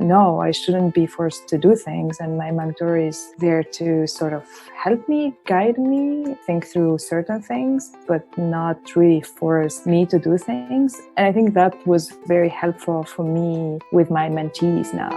no, I shouldn't be forced to do things. And my mentor is there to sort of help me, guide me, think through certain things, but not really force me to do things. And I think that was very helpful for me with my mentees now.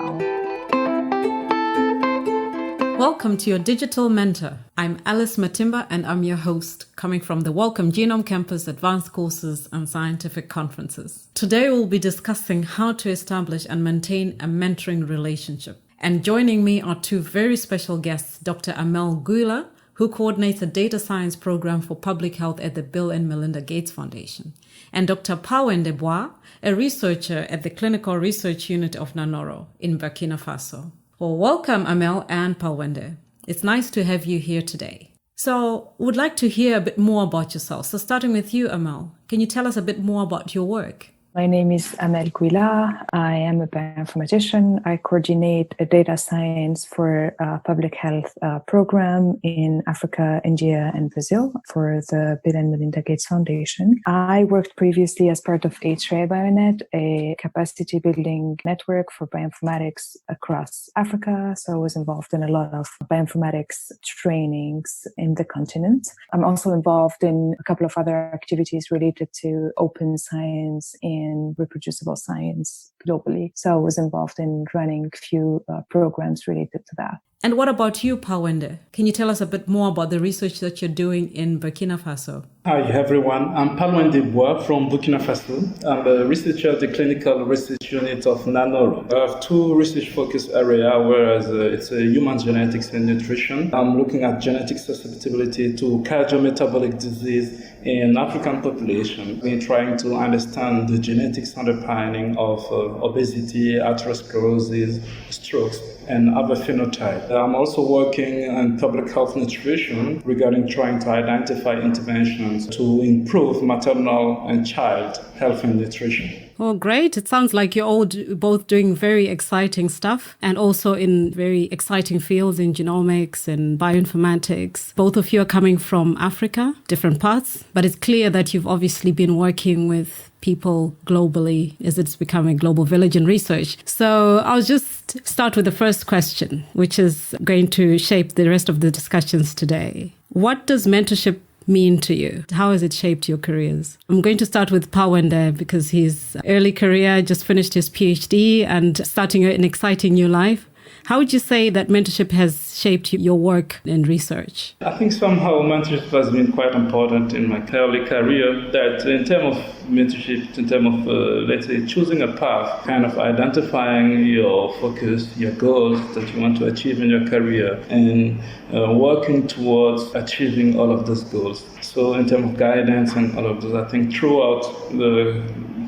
Welcome to your digital mentor. I'm Alice Matimba and I'm your host, coming from the Welcome Genome Campus Advanced Courses and Scientific Conferences. Today we'll be discussing how to establish and maintain a mentoring relationship. And joining me are two very special guests, Dr. Amel Ghouila, who coordinates a data science program for public health at the Bill and Melinda Gates Foundation, and Dr. Palwende Boua, a researcher at the Clinical Research Unit of Nanoro in Burkina Faso. Well, welcome, Amel and Palwende. It's nice to have you here today. So, would like to hear a bit more about yourself. So, starting with you, Amel, can you tell us a bit more about your work? My name is Amel Ghouila. I am a bioinformatician. I coordinate a data science for a public health program in Africa, India, and Brazil for the Bill and Melinda Gates Foundation. I worked previously as part of HRA Bionet, a capacity building network for bioinformatics across Africa. So I was involved in a lot of bioinformatics trainings in the continent. I'm also involved in a couple of other activities related to open science and reproducible science globally. So I was involved in running a few programs related to that. And what about you, Palwende? Can you tell us a bit more about the research that you're doing in Burkina Faso? Hi, everyone. I'm Palwende Boua from Burkina Faso. I'm a researcher at the Clinical Research Unit of Nanoro. I have two research focus areas, whereas it's human genetics and nutrition. I'm looking at genetic susceptibility to cardiometabolic disease in African population. We're trying to understand the genetics underpinning of obesity, atherosclerosis, strokes, and other phenotypes. I'm also working in public health nutrition regarding trying to identify interventions to improve maternal and child health and nutrition. Oh, great. It sounds like you're all both doing very exciting stuff and also in very exciting fields in genomics and bioinformatics. Both of you are coming from Africa, different parts, but it's clear that you've obviously been working with people globally as it's become a global village in research. So I'll just start with the first question, which is going to shape the rest of the discussions today. What does mentorship mean to you? How has it shaped your careers? I'm going to start with Palwende because his early career just finished his PhD and starting an exciting new life. How would you say that mentorship has shaped your work and research? I think somehow mentorship has been quite important in my early career, that in terms of mentorship, in terms of, let's say, choosing a path, kind of identifying your focus, your goals that you want to achieve in your career, and working towards achieving all of those goals. So in terms of guidance and all of those, I think throughout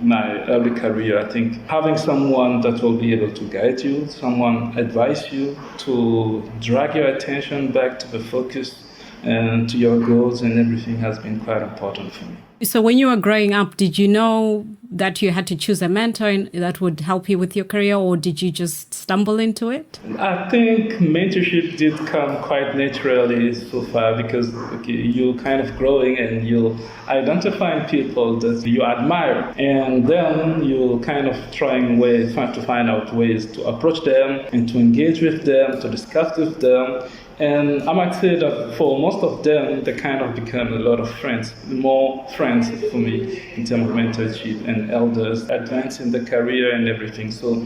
my early career, I think having someone that will be able to guide you, someone advise you to drag your attention back to the focus and to your goals and everything has been quite important for me. So when you were growing up, did you know that you had to choose a mentor that would help you with your career, or did you just stumble into it? I think mentorship did come quite naturally so far because you're kind of growing and you're identifying people that you admire, and then you're kind of trying to find out ways to approach them and to engage with them, to discuss with them. And I might say that for most of them, they kind of become a lot of friends, more friends for me in terms of mentorship and elders, advancing the career and everything. So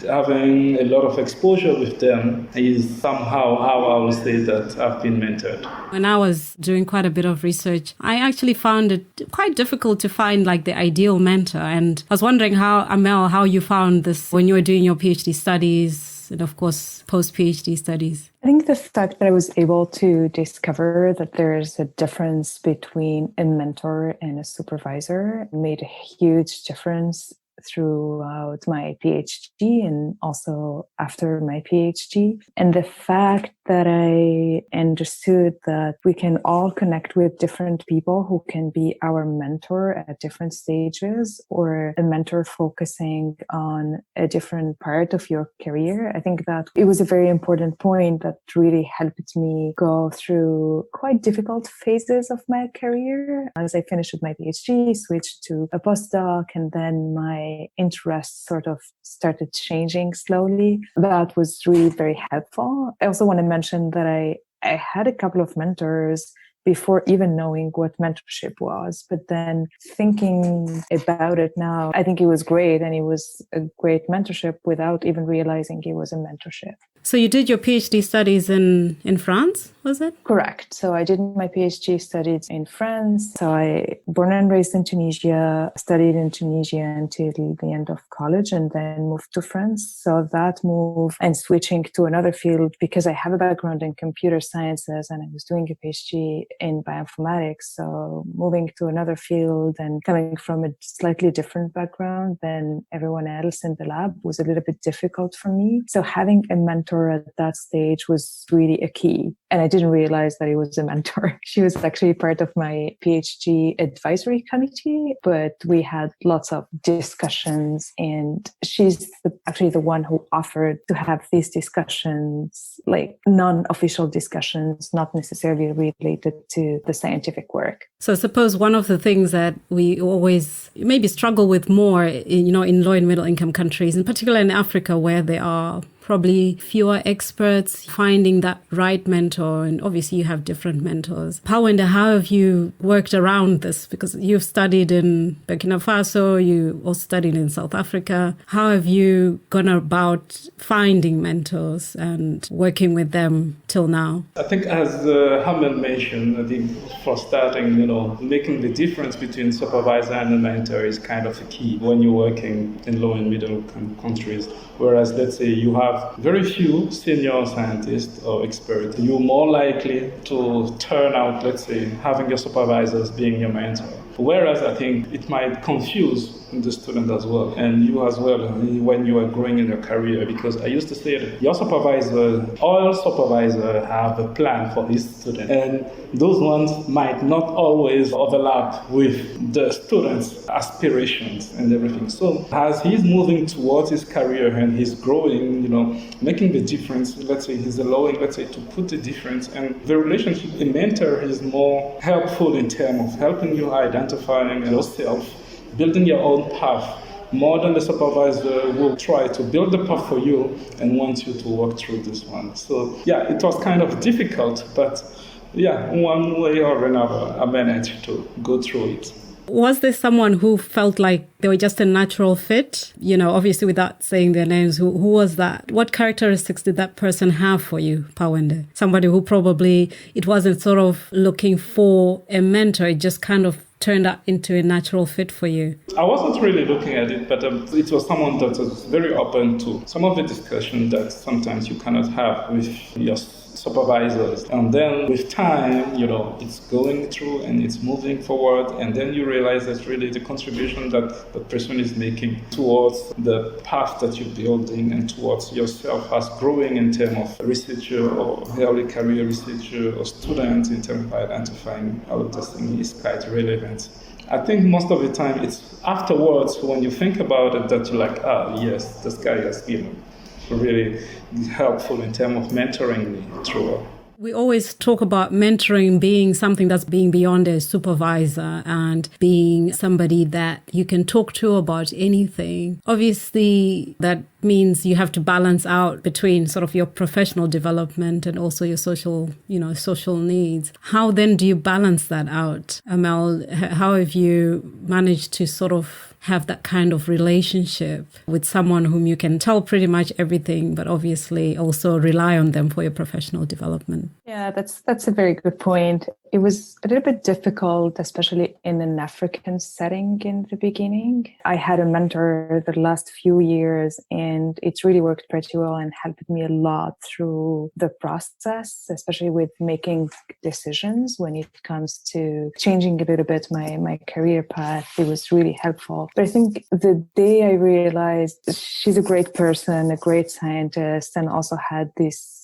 having a lot of exposure with them is somehow how I would say that I've been mentored. When I was doing quite a bit of research, I actually found it quite difficult to find like the ideal mentor. And I was wondering how you found this when you were doing your PhD studies and of course post-PhD studies. I think the fact that I was able to discover that there's a difference between a mentor and a supervisor made a huge difference throughout my PhD and also after my PhD. And the fact that I understood that we can all connect with different people who can be our mentor at different stages, or a mentor focusing on a different part of your career. I think that it was a very important point that really helped me go through quite difficult phases of my career. As I finished with my PhD, switched to a postdoc, and then my my interests sort of started changing slowly. That was really very helpful. I also want to mention that I had a couple of mentors before even knowing what mentorship was. But then thinking about it now, I think it was great. And it was a great mentorship without even realizing it was a mentorship. So you did your PhD studies in France, was it? Correct. So I did my PhD studies in France. So I born and raised in Tunisia, studied in Tunisia until the end of college, and then moved to France. So that move and switching to another field, because I have a background in computer sciences and I was doing a PhD in bioinformatics. So moving to another field and coming from a slightly different background than everyone else in the lab was a little bit difficult for me. So having a mentor at that stage was really a key. And I didn't realize that he was a mentor. She was actually part of my PhD advisory committee, but we had lots of discussions, and she's actually the one who offered to have these discussions, like non-official discussions, not necessarily related to the scientific work. So I suppose one of the things that we always maybe struggle with more, in low and middle income countries, in particular in Africa, where there are probably fewer experts, finding that right mentor. And obviously you have different mentors. Palwende, how have you worked around this? Because you've studied in Burkina Faso, you also studied in South Africa. How have you gone about finding mentors and working with them till now? I think as Amel mentioned, I think for starting, making the difference between supervisor and a mentor is kind of a key when you're working in low and middle income countries. Whereas, let's say you have very few senior scientists or experts, you're more likely to turn out, let's say, having your supervisors being your mentor. Whereas I think it might confuse the student as well, and you as well, when you are growing in your career. Because I used to say that all supervisors have a plan for his student, and those ones might not always overlap with the student's aspirations and everything. So as he's moving towards his career and he's growing, making the difference, let's say he's allowing, to put the difference, and the relationship, a mentor is more helpful in terms of helping you identifying yourself, building your own path, more than the supervisor will try to build the path for you and want you to walk through this one. So yeah, it was kind of difficult, but yeah, one way or another, I managed to go through it. Was there someone who felt like they were just a natural fit? Obviously without saying their names, who was that? What characteristics did that person have for you, Palwende? Somebody who probably, it wasn't sort of looking for a mentor, it just kind of turned out into a natural fit for you? I wasn't really looking at it, but it was someone that was very open to some of the discussion that sometimes you cannot have with your supervisors. And then with time, it's going through and it's moving forward, and then you realize that's really the contribution that the person is making towards the path that you're building and towards yourself as growing in terms of researcher or early career researcher or student, in terms of identifying how this thing is quite relevant. I think most of the time it's afterwards when you think about it that you're like, yes, this guy has been really helpful in terms of mentoring me through. We always talk about mentoring being something that's being beyond a supervisor and being somebody that you can talk to about anything. Obviously, that means you have to balance out between sort of your professional development and also your social needs. How then do you balance that out? Amel, how have you managed to sort of have that kind of relationship with someone whom you can tell pretty much everything, but obviously also rely on them for your professional development? Yeah, that's a very good point. It was a little bit difficult, especially in an African setting in the beginning. I had a mentor the last few years, and it's really worked pretty well and helped me a lot through the process, especially with making decisions when it comes to changing a little bit my career path. It was really helpful. But I think the day I realized she's a great person, a great scientist, and also had this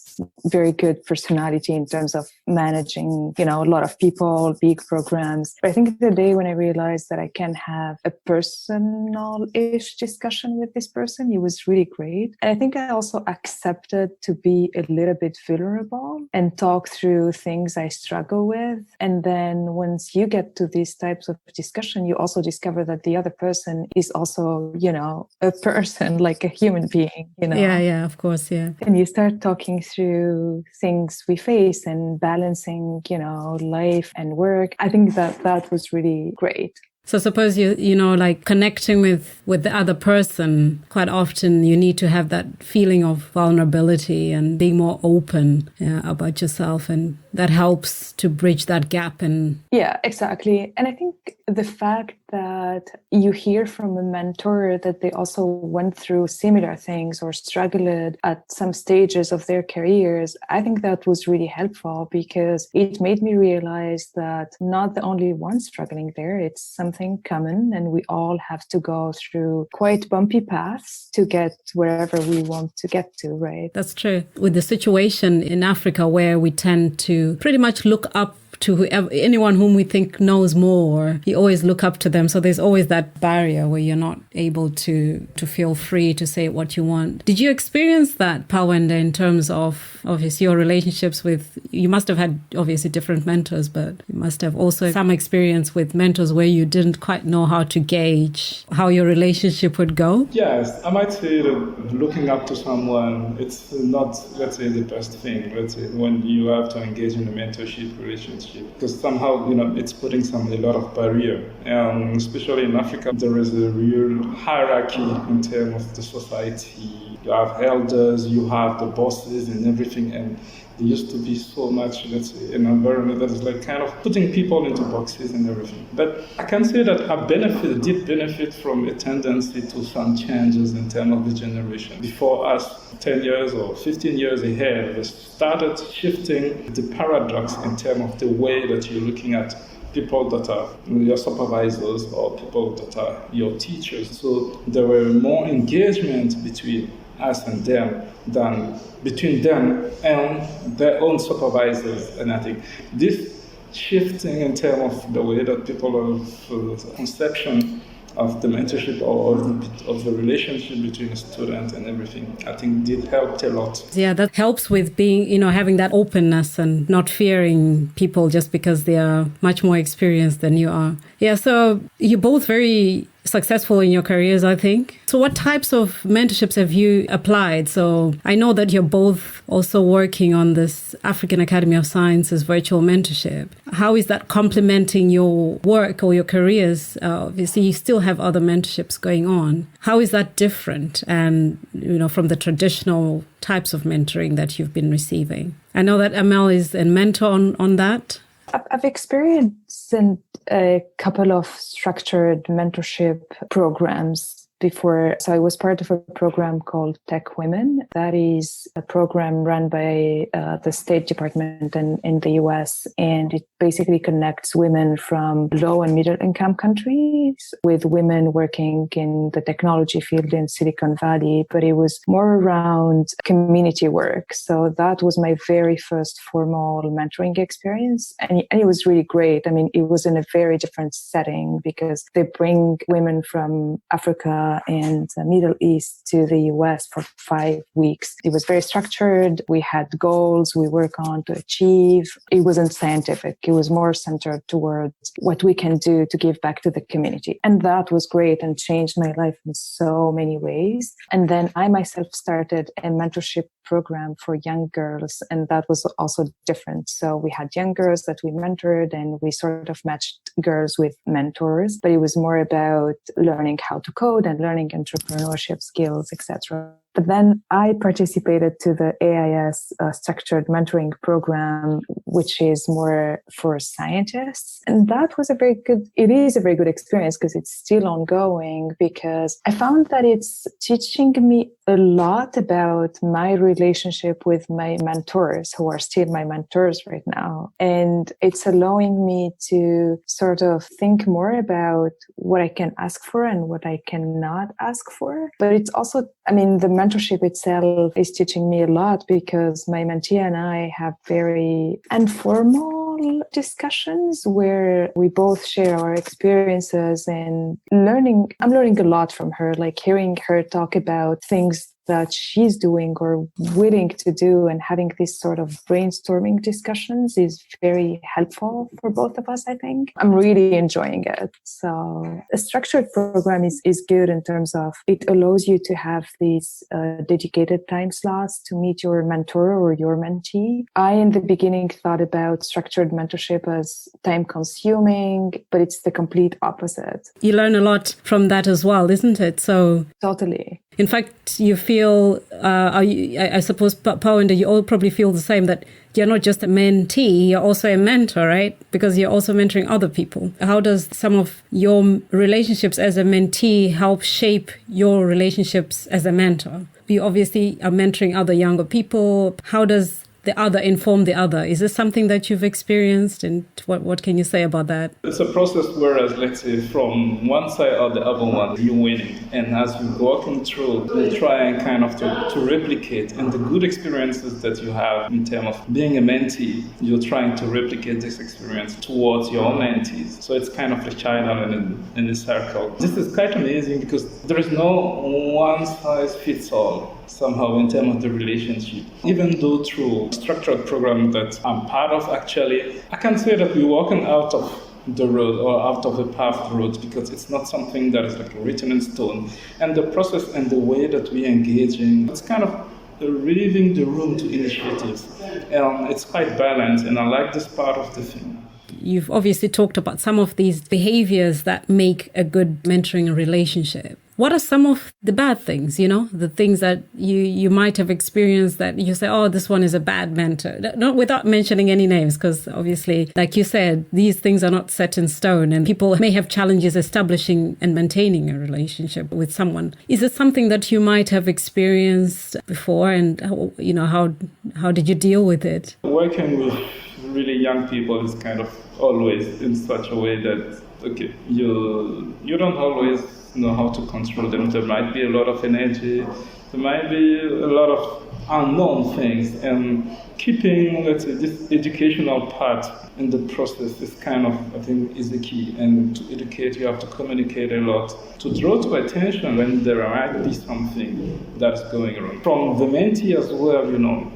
very good personality in terms of managing, a lot of people, big programs. But I think the day when I realized that I can have a personal-ish discussion with this person, it was really great. And I think I also accepted to be a little bit vulnerable and talk through things I struggle with. And then once you get to these types of discussion, you also discover that the other person is also, a person, like a human being, Yeah, of course, yeah. And you start talking through things we face and balancing, life and work. I think that was really great. So suppose like connecting with the other person, quite often you need to have that feeling of vulnerability and being more open about yourself. And that helps to bridge that gap. Yeah, exactly. And I think the fact that you hear from a mentor that they also went through similar things or struggled at some stages of their careers, I think that was really helpful because it made me realize that not the only one struggling there, it's something common and we all have to go through quite bumpy paths to get wherever we want to get to, right? That's true. With the situation in Africa where we tend to pretty much look up to anyone whom we think knows more, you always look up to them. So there's always that barrier where you're not able to feel free to say what you want. Did you experience that, Palwende, in terms of obviously your relationships with, you must have had obviously different mentors, but you must have also some experience with mentors where you didn't quite know how to gauge how your relationship would go? Yes, I might say that looking up to someone, it's not, let's say, the best thing, let's say, when you have to engage in a mentorship relationship. Because somehow, it's putting a lot of barrier. Especially in Africa, there is a real hierarchy in terms of the society. You have elders, you have the bosses and everything. And there used to be so much, let's say, an environment that is like kind of putting people into boxes and everything. But I can say that I did benefit from a tendency to some changes in terms of the generation. Before us, 10 years or 15 years ahead, we started shifting the paradox in terms of the way that you're looking at people that are your supervisors or people that are your teachers. So there were more engagement between us and them than between them and their own supervisors. And I think this shifting in terms of the way that people have conception of the mentorship or of the relationship between a student and everything, I think did help a lot. Yeah, that helps with being, having that openness and not fearing people just because they are much more experienced than you are. Yeah, so you're both very successful in your careers, I think. So what types of mentorships have you applied? So I know that you're both also working on this African Academy of Sciences virtual mentorship. How is that complementing your work or your careers? Obviously, you still have other mentorships going on. How is that different and, from the traditional types of mentoring that you've been receiving? I know that Amel is a mentor on that. I've experienced a couple of structured mentorship programs before. So I was part of a program called Tech Women. That is a program run by the State Department in the US. And it basically connects women from low and middle income countries with women working in the technology field in Silicon Valley. But it was more around community work. So that was my very first formal mentoring experience. And it was really great. I mean, it was in a very different setting because they bring women from Africa and the Middle East to the US for 5 weeks. It was very structured. We had goals we work on to achieve. It wasn't scientific. It was more centered towards what we can do to give back to the community. And that was great and changed my life in so many ways. And then I myself started a mentorship program for young girls, and that was also different. So we had young girls that we mentored, and we sort of matched girls with mentors, but it was more about learning how to code and learning entrepreneurship skills, etc. But then I participated to the AIS structured mentoring program, which is more for scientists. And that was it is a very good experience because it's still ongoing, because I found that it's teaching me a lot about my relationship with my mentors, who are still my mentors right now. And it's allowing me to sort of think more about what I can ask for and what I cannot ask for. But it's also, the mentorship itself is teaching me a lot, because my mentee and I have very informal discussions where we both share our experiences and I'm learning a lot from her, like hearing her talk about things that she's doing or willing to do, and having this sort of brainstorming discussions is very helpful for both of us, I think. I'm really enjoying it. So a structured program is good in terms of it allows you to have these dedicated time slots to meet your mentor or your mentee. I, in the beginning, thought about structured mentorship as time consuming, but it's the complete opposite. You learn a lot from that as well, isn't it? So Totally. in fact, you feel, I suppose, Palwende, you all probably feel the same, that you're not just a mentee, you're also a mentor, right? Because you're also mentoring other people. How does some of your relationships as a mentee help shape your relationships as a mentor? You obviously are mentoring other younger people. How does the other inform the other? Is this something that you've experienced, and what can you say about that? It's a process whereas, let's say, from one side or the other one, you're winning. And as you're walking through, you try and kind of to replicate. And the good experiences that you have in terms of being a mentee, you're trying to replicate this experience towards your mentees. So it's kind of a channel in a circle. This is quite amazing because there is no one size fits all somehow in terms of the relationship. Even though through structured program that I'm part of, actually, I can say that we're walking out of the road or out of the path road, because it's not something that is like written in stone. And the process and the way that we engage in, it's kind of leaving the room to initiatives. It's quite balanced, and I like this part of the thing. You've obviously talked about some of these behaviors that make a good mentoring relationship. What are some of the bad things, the things that you might have experienced that you say, oh, this one is a bad mentor? Not without mentioning any names, because obviously, like you said, these things are not set in stone and people may have challenges establishing and maintaining a relationship with someone. Is it something that you might have experienced before, and how did you deal with it? Working with really young people is kind of always in such a way that, okay, you don't always know how to control them. There might be a lot of energy, there might be a lot of unknown things, and keeping, let's say, this educational part in the process is kind of, I think, is the key. And to educate, you have to communicate a lot, to draw to attention when there might be something that's going wrong. From the mentee as well,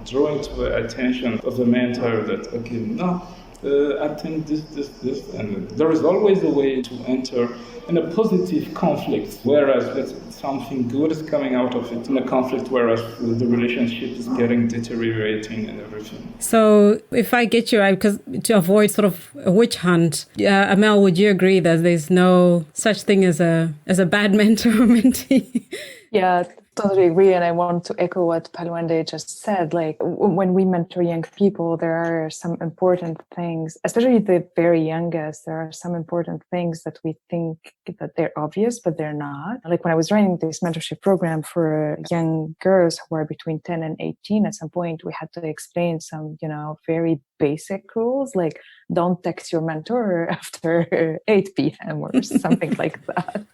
drawing to the attention of the mentor that, okay, no, I think this, and there is always a way to enter in a positive conflict, whereas something good is coming out of it, in a conflict, whereas the relationship is getting deteriorating and everything. So if I get you right, because to avoid sort of a witch hunt, Amel, would you agree that there's no such thing as a bad mentor or mentee? Yeah, totally agree. And I want to echo what Palwende just said. Like, when we mentor young people, there are some important things, especially the very youngest. There are some important things that we think that they're obvious, but they're not. Like, when I was running this mentorship program for young girls who are between 10 and 18, at some point we had to explain some, very basic rules, like don't text your mentor after 8 p.m. or something like that.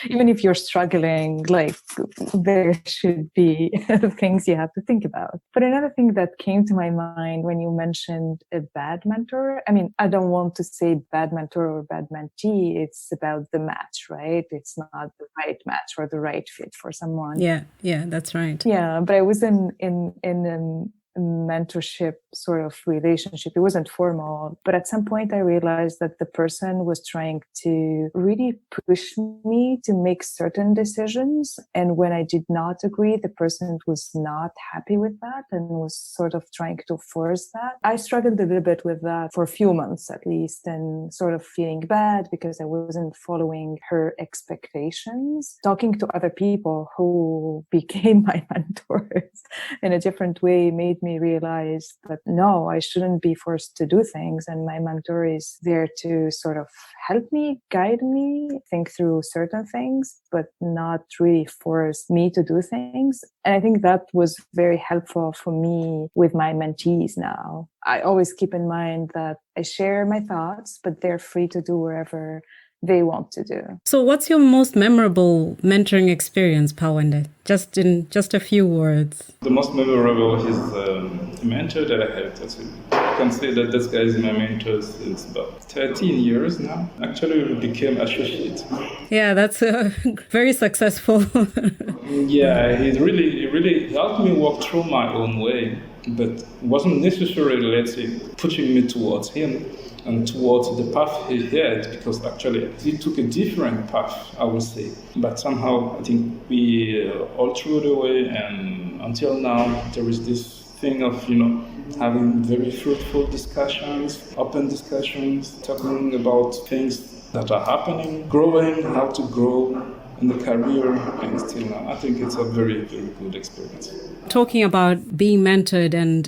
Even if you're struggling, like, there should be things you have to think about. But another thing that came to my mind when you mentioned a bad mentor, I mean, I don't want to say bad mentor or bad mentee. It's about the match, right? It's not the right match or the right fit for someone. Yeah, that's right. Yeah, but I was in mentorship sort of relationship. It wasn't formal, but at some point I realized that the person was trying to really push me to make certain decisions. And when I did not agree, the person was not happy with that and was sort of trying to force that. I struggled a little bit with that for a few months at least, and sort of feeling bad because I wasn't following her expectations. Talking to other people who became my mentors in a different way made me realize that no, I shouldn't be forced to do things, and my mentor is there to sort of help me, guide me, think through certain things, but not really force me to do things. And I think that was very helpful for me with my mentees now. I always keep in mind that I share my thoughts, but they're free to do wherever they want to do. So what's your most memorable mentoring experience, Palwende? Just in a few words. The most memorable is a mentor that I had. I can say that this guy is my mentor since about 13 years now. Actually, we became associates. Yeah, that's very successful. Yeah, he really helped me walk through my own way, but wasn't necessarily, let's say, pushing me towards him and towards the path he had, because actually he took a different path, I would say. But somehow I think we all through the way, and until now there is this thing of, having very fruitful discussions, open discussions, talking about things that are happening, growing, how to grow in the career, and still now. I think it's a very, very good experience. Talking about being mentored and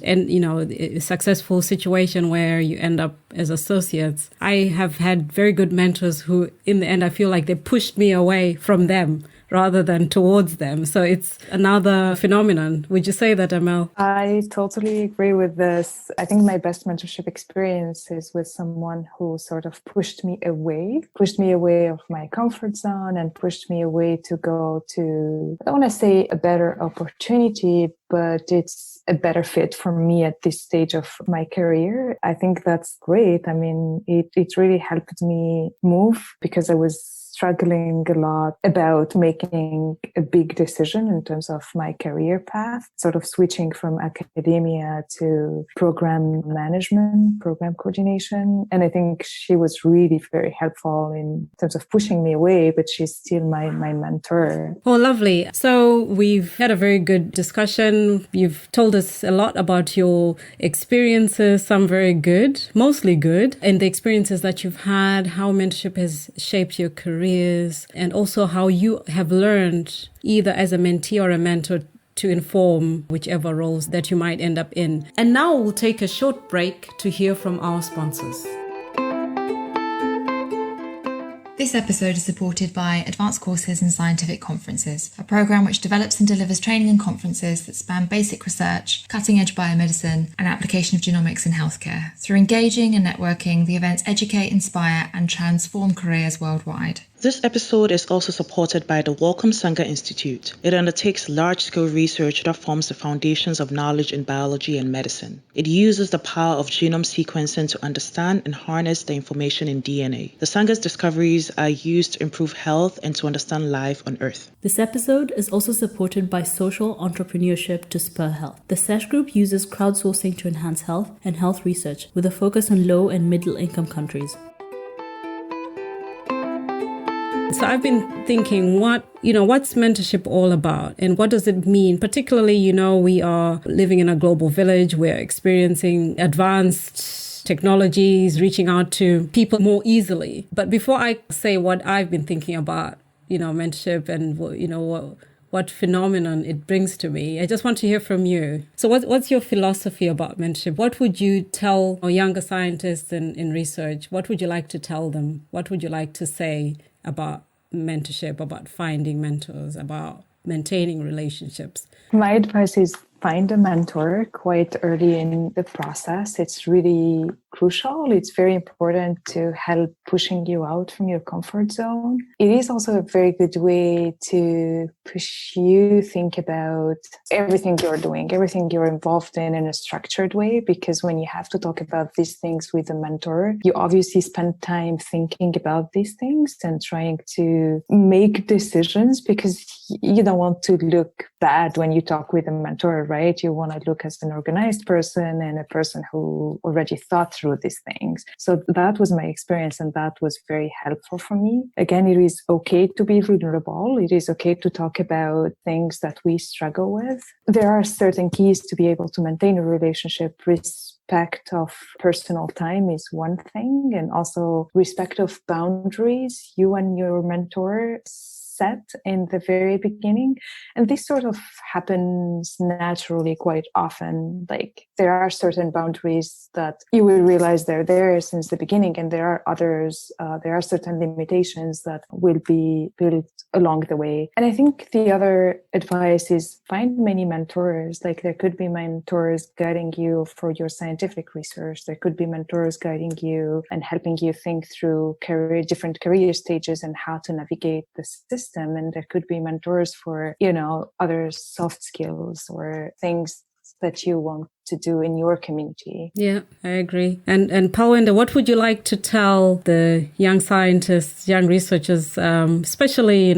a successful situation where you end up as associates, I have had very good mentors who, in the end, I feel like they pushed me away from them rather than towards them. So it's another phenomenon. Would you say that, Amel? I totally agree with this. I think my best mentorship experience is with someone who sort of pushed me away of my comfort zone and pushed me away to go to, I don't want to say a better opportunity, but it's a better fit for me at this stage of my career. I think that's great. I mean, it really helped me move, because I was struggling a lot about making a big decision in terms of my career path, sort of switching from academia to program management, program coordination. And I think she was really very helpful in terms of pushing me away, but she's still my mentor. Oh, lovely. So we've had a very good discussion. You've told us a lot about your experiences, some very good, mostly good, and the experiences that you've had, how mentorship has shaped your career, and also how you have learned either as a mentee or a mentor to inform whichever roles that you might end up in. And now we'll take a short break to hear from our sponsors. This episode is supported by Advanced Courses and Scientific Conferences, a program which develops and delivers training and conferences that span basic research, cutting-edge biomedicine, and application of genomics in healthcare. Through engaging and networking, the events educate, inspire, and transform careers worldwide. This episode is also supported by the Wellcome Sanger Institute. It undertakes large-scale research that forms the foundations of knowledge in biology and medicine. It uses the power of genome sequencing to understand and harness the information in DNA. The Sanger's discoveries are used to improve health and to understand life on Earth. This episode is also supported by Social Entrepreneurship to Spur Health. The SASH Group uses crowdsourcing to enhance health and health research with a focus on low and middle-income countries. So I've been thinking, what's mentorship all about, and what does it mean? Particularly, we are living in a global village. We're experiencing advanced technologies, reaching out to people more easily. But before I say what I've been thinking about, mentorship and, what phenomenon it brings to me, I just want to hear from you. So what's your philosophy about mentorship? What would you tell younger scientists in research? What would you like to tell them? What would you like to say about mentorship, about finding mentors, about maintaining relationships? My advice is find a mentor quite early in the process. It's really crucial. It's very important to help pushing you out from your comfort zone. It is also a very good way to push you think about everything you're doing, everything you're involved in a structured way, because when you have to talk about these things with a mentor, you obviously spend time thinking about these things and trying to make decisions, because you don't want to look bad when you talk with a mentor, right? You want to look as an organized person and a person who already thought through these things. So that was my experience, and that was very helpful for me. Again, it is okay to be vulnerable. It is okay to talk about things that we struggle with. There are certain keys to be able to maintain a relationship. Respect of personal time is one thing, and also respect of boundaries. You and your mentor set in the very beginning. And this sort of happens naturally quite often. Like there are certain boundaries that you will realize they're there since the beginning, and there are others, there are certain limitations that will be built along the way. And I think the other advice is find many mentors. Like there could be mentors guiding you for your scientific research. There could be mentors guiding you and helping you think through different career stages and how to navigate the system. And there could be mentors for, other soft skills or things that you want to do in your community. Yeah, I agree. And Palwende, what would you like to tell the young scientists, young researchers, especially,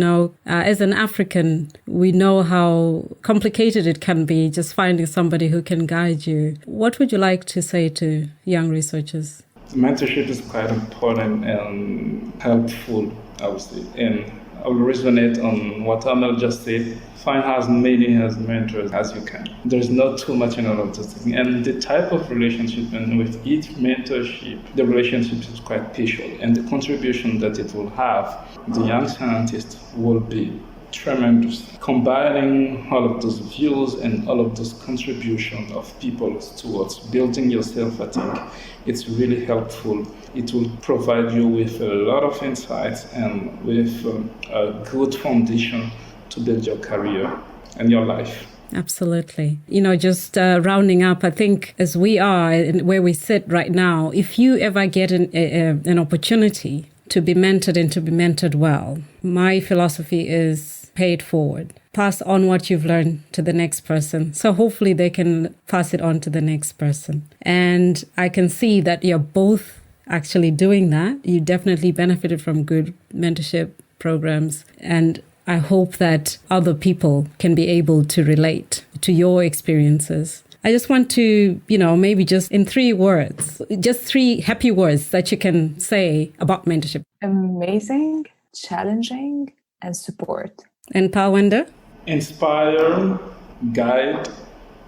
as an African, we know how complicated it can be just finding somebody who can guide you. What would you like to say to young researchers? Mentorship is quite important and helpful, I would say. And I will resonate on what Amel just said. Find as many as mentors as you can. There's not too much in all of those things. And the type of relationship, and with each mentorship, the relationship is quite special. And the contribution that it will have, the young scientist will be tremendous. Combining all of those views and all of those contributions of people towards building yourself, I think it's really helpful. It will provide you with a lot of insights and with a good foundation to build your career and your life. Absolutely. Just rounding up, I think as we are and where we sit right now, if you ever get an opportunity to be mentored and to be mentored well, my philosophy is pay it forward. Pass on what you've learned to the next person. So hopefully they can pass it on to the next person. And I can see that you're both actually doing that. You definitely benefited from good mentorship programs. And I hope that other people can be able to relate to your experiences. I just want to, maybe just in 3 words, just 3 happy words that you can say about mentorship. Amazing, challenging, and support. And Palwende? Inspire, guide,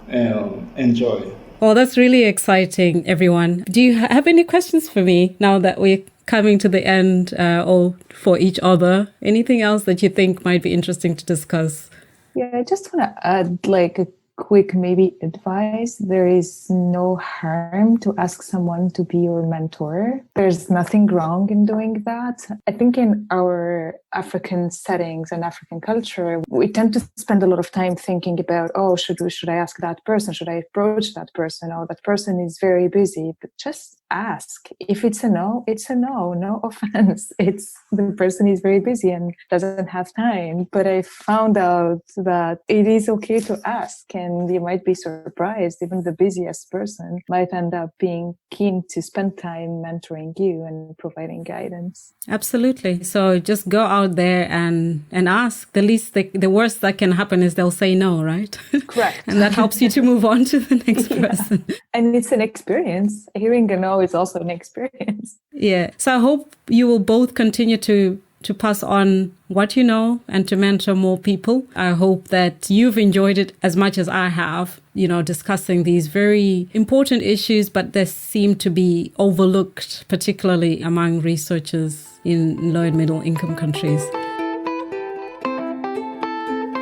and enjoy. Well, that's really exciting, everyone. Do you have any questions for me now that we're coming to the end, or for each other? Anything else that you think might be interesting to discuss? Yeah, I just want to add a quick maybe advice. There is no harm to ask someone to be your mentor. There's nothing wrong in doing that. I think in our African settings and African culture, we tend to spend a lot of time thinking about, should I ask that person? Should I approach that person? Oh, that person is very busy. But just ask. If it's a no, it's a no. No offense. It's the person is very busy and doesn't have time. But I found out that it is okay to ask, and you might be surprised. Even the busiest person might end up being keen to spend time mentoring you and providing guidance. Absolutely. So just go out there and ask. The worst that can happen is they'll say no, right? Correct. And that helps you to move on to the next person. And it's an experience. Hearing a no is also an experience. Yeah. So I hope you will both continue to pass on what you know and to mentor more people. I hope that you've enjoyed it as much as I have, discussing these very important issues, but they seem to be overlooked, particularly among researchers in low and middle income countries.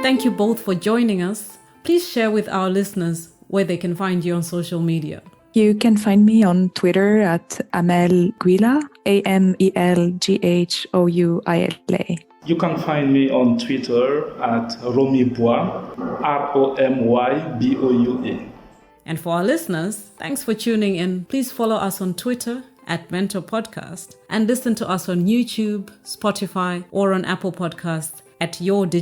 Thank you both for joining us. Please share with our listeners where they can find you on social media. You can find me on Twitter at Amel Ghouila, AmelGhouila. You can find me on Twitter at Boua, ROMYBOUA. And for our listeners, thanks for tuning in. Please follow us on Twitter at Mentor Podcast and listen to us on YouTube, Spotify, or on Apple Podcasts at Your Digital